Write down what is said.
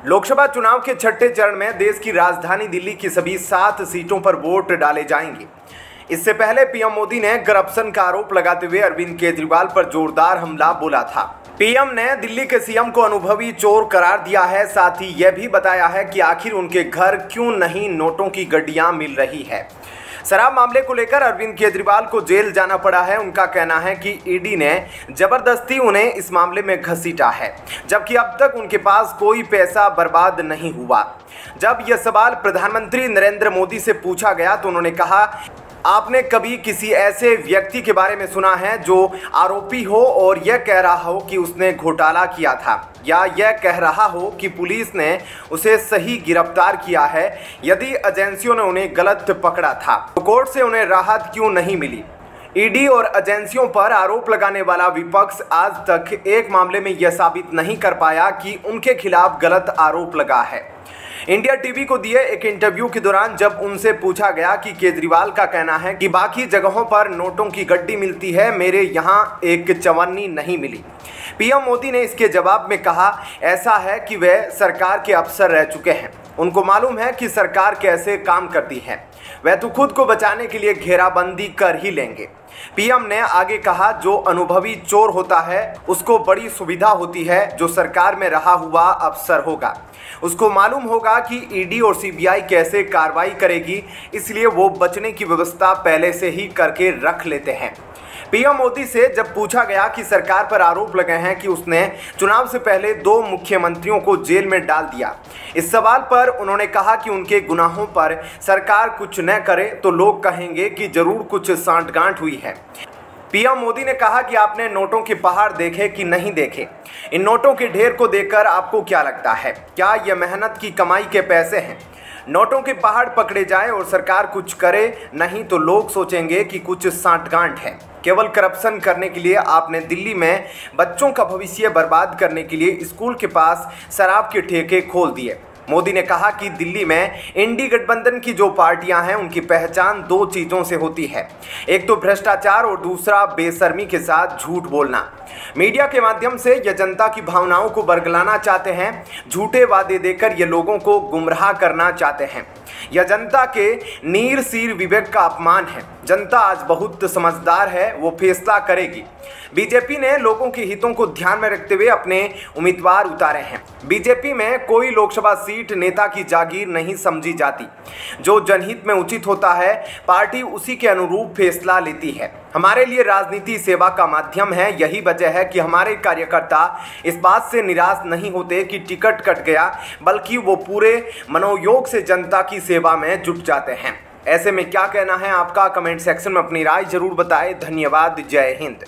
लोकसभा चुनाव के छठे चरण में देश की राजधानी दिल्ली की सभी 7 सीटों पर वोट डाले जाएंगे। इससे पहले पीएम मोदी ने करप्शन का आरोप लगाते हुए अरविंद केजरीवाल पर जोरदार हमला बोला था। पीएम ने दिल्ली के सीएम को अनुभवी चोर करार दिया है। साथ ही यह भी बताया है कि आखिर उनके घर क्यों नहीं नोटों की गड्डियां मिल रही है। शराब मामले को लेकर अरविंद केजरीवाल को जेल जाना पड़ा है। उनका कहना है कि ईडी ने जबरदस्ती उन्हें इस मामले में घसीटा है, जबकि अब तक उनके पास कोई पैसा बर्बाद नहीं हुआ। जब यह सवाल प्रधानमंत्री नरेंद्र मोदी से पूछा गया तो उन्होंने कहा, आपने कभी किसी ऐसे व्यक्ति के बारे में सुना है जो आरोपी हो और यह कह रहा हो कि उसने घोटाला किया था, या यह कह रहा हो कि पुलिस ने उसे सही गिरफ्तार किया है? यदि एजेंसियों ने उन्हें गलत पकड़ा था तो कोर्ट से उन्हें राहत क्यों नहीं मिली? ईडी और एजेंसियों पर आरोप लगाने वाला विपक्ष आज तक एक मामले में यह साबित नहीं कर पाया कि उनके खिलाफ गलत आरोप लगा है। इंडिया टीवी को दिए एक इंटरव्यू के दौरान जब उनसे पूछा गया कि केजरीवाल का कहना है कि बाकी जगहों पर नोटों की गड्डी मिलती है, मेरे यहाँ एक चवन्नी नहीं मिली, पीएम मोदी ने इसके जवाब में कहा, ऐसा है कि वे सरकार के अफसर रह चुके हैं, उनको मालूम है कि सरकार कैसे काम करती है, वह तो खुद को बचाने के लिए घेराबंदी कर ही लेंगे। पीएम ने आगे कहा, जो अनुभवी चोर होता है उसको बड़ी सुविधा होती है, जो सरकार में रहा हुआ अफसर होगा उसको मालूम होगा कि ईडी और सीबीआई कैसे कार्रवाई करेगी, इसलिए वो बचने की व्यवस्था पहले से ही करके रख लेते हैं। पीएम मोदी से जब पूछा गया कि सरकार पर आरोप लगे हैं कि उसने चुनाव से पहले 2 मुख्यमंत्रियों को जेल में डाल दिया, इस सवाल पर उन्होंने कहा कि उनके गुनाहों पर सरकार कुछ न करे तो लोग कहेंगे कि जरूर कुछ सांठगांठ हुई है। पीएम मोदी ने कहा कि आपने नोटों के पहाड़ देखे कि नहीं देखे? इन नोटों के ढेर को देखकर आपको क्या लगता है? क्या यह मेहनत की कमाई के पैसे हैं? नोटों के पहाड़ पकड़े जाए और सरकार कुछ करे नहीं तो लोग सोचेंगे कि कुछ सांठगांठ है। केवल करप्शन करने के लिए आपने दिल्ली में बच्चों का भविष्य बर्बाद करने के लिए स्कूल के पास शराब के ठेके खोल दिए। मोदी ने कहा कि दिल्ली में इंडी गठबंधन की जो पार्टियां हैं उनकी पहचान 2 चीज़ों से होती है, एक तो भ्रष्टाचार और दूसरा बेशर्मी के साथ झूठ बोलना। मीडिया के माध्यम से यह जनता की भावनाओं को बरगलाना चाहते हैं, झूठे वादे देकर ये लोगों को गुमराह करना चाहते हैं। यह जनता के नीर सीर विवेक का अपमान है। जनता आज बहुत समझदार है, वो फैसला करेगी। बीजेपी ने लोगों के हितों को ध्यान में रखते हुए अपने उम्मीदवार उतारे हैं। बीजेपी में कोई लोकसभा सीट नेता की जागीर नहीं समझी जाती। जो जनहित में उचित होता है पार्टी उसी के अनुरूप फैसला लेती है। हमारे लिए राजनीति सेवा का माध्यम है। यही वजह है कि हमारे कार्यकर्ता इस बात से निराश नहीं होते कि टिकट कट गया, बल्कि वो पूरे मनोयोग से जनता की सेवा में जुट जाते हैं। ऐसे में क्या कहना है आपका? कमेंट सेक्शन में अपनी राय जरूर बताएं। धन्यवाद। जय हिंद।